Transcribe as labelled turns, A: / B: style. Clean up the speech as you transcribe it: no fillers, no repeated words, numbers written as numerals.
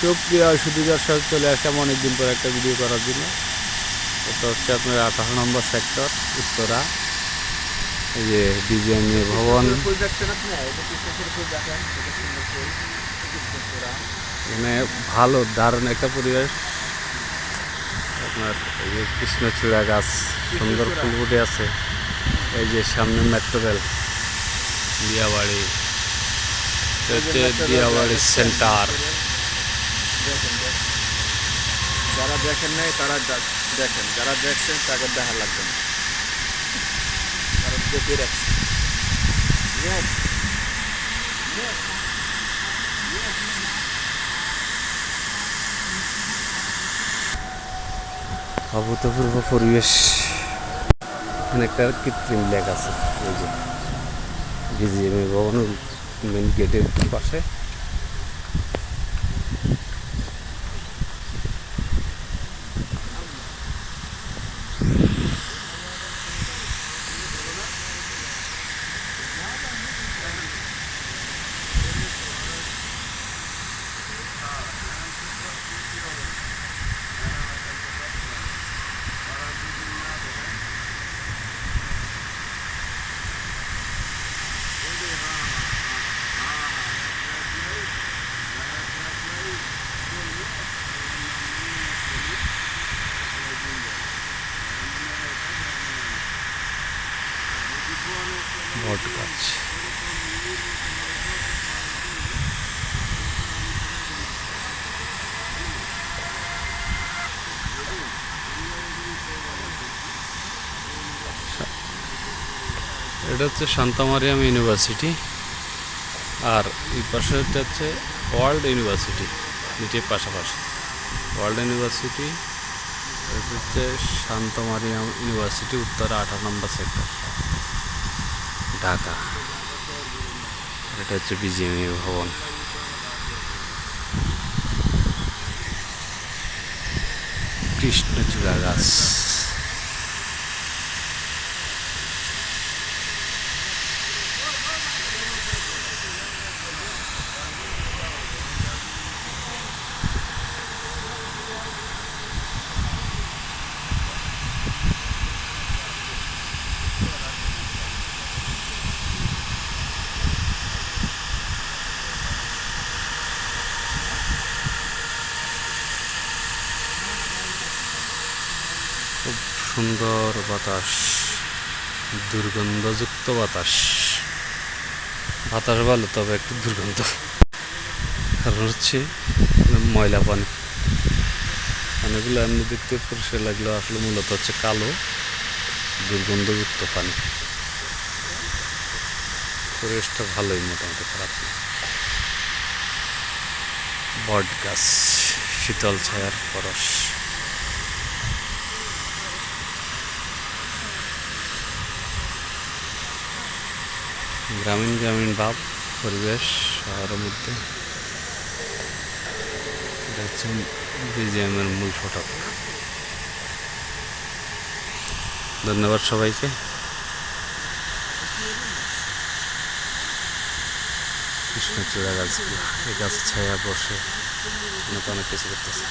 A: সুপ্রিয় শুধু দর্শক, চলে আসলাম অনেকদিন পর একটা ভিডিও করার জন্য। এটা হচ্ছে আপনার 18 নম্বর সেক্টর, উত্তরা। এই যে বিজিএমএ ভবন, এখানে ভালো দারুণ একটা পরিবেশ। আপনার এই যে কৃষ্ণচূড়া গাছ, সুন্দর ফুল ফুটে আছে। এই যে সামনে মেট্রো রেল, দিয়াবাড়ি, হচ্ছে দিয়াবাড়ি সেন্টার।
B: যারা দেখেন নাই তারা দেখেন, যারা দেখছেন তাদের দেখা লাগবে না, কারণ দেখে রাখছে।
A: অভূতপূর্ব পরিবেশ। এখানে একটা কৃত্রিম লেক আছে, এই যে বিজিএমএ ভবনের মেন গেটের পাশে। বট গাছ, এটা হচ্ছে শান্তা মারিয়াম ইউনিভার্সিটি। আর এই পাশে হচ্ছে ওয়ার্ল্ড ইউনিভার্সিটি, দুটির পাশাপাশি। ওয়ার্ল্ড ইউনিভার্সিটি, এটা হচ্ছে শান্তা মারিয়াম ইউনিভার্সিটি, উত্তরা 18 নম্বর সেক্টর, ঢাকা। এটা হচ্ছে বিজিএমএ ভবন। কৃষ্ণচূড়া গাছ, খুব সুন্দর বাতাস, দুর্গন্ধযুক্ত বাতাস। বাতাস ভালো, তবে একটু দুর্গন্ধ, কারণ হচ্ছে ময়লা পানি। পানিগুলো এমনি দেখতে পরিষ্কার লাগলেও আসলে মূলত হচ্ছে কালো, দুর্গন্ধযুক্ত পানি। পরিবেশটা ভালোই, মোটামুটি খারাপ না। বট গাছ, শীতল ছায়ার পরশ। গ্রামীণ গ্রামীণ ভাব পরিবেশ শহরের মধ্যে। এটা হচ্ছে বিজিএমের মূল ফটক। ধন্যবাদ সবাইকে। কৃষ্ণচূড়া গাছগুলো, এই গাছ ছায়া বসে অনেক কিছু করতেছে।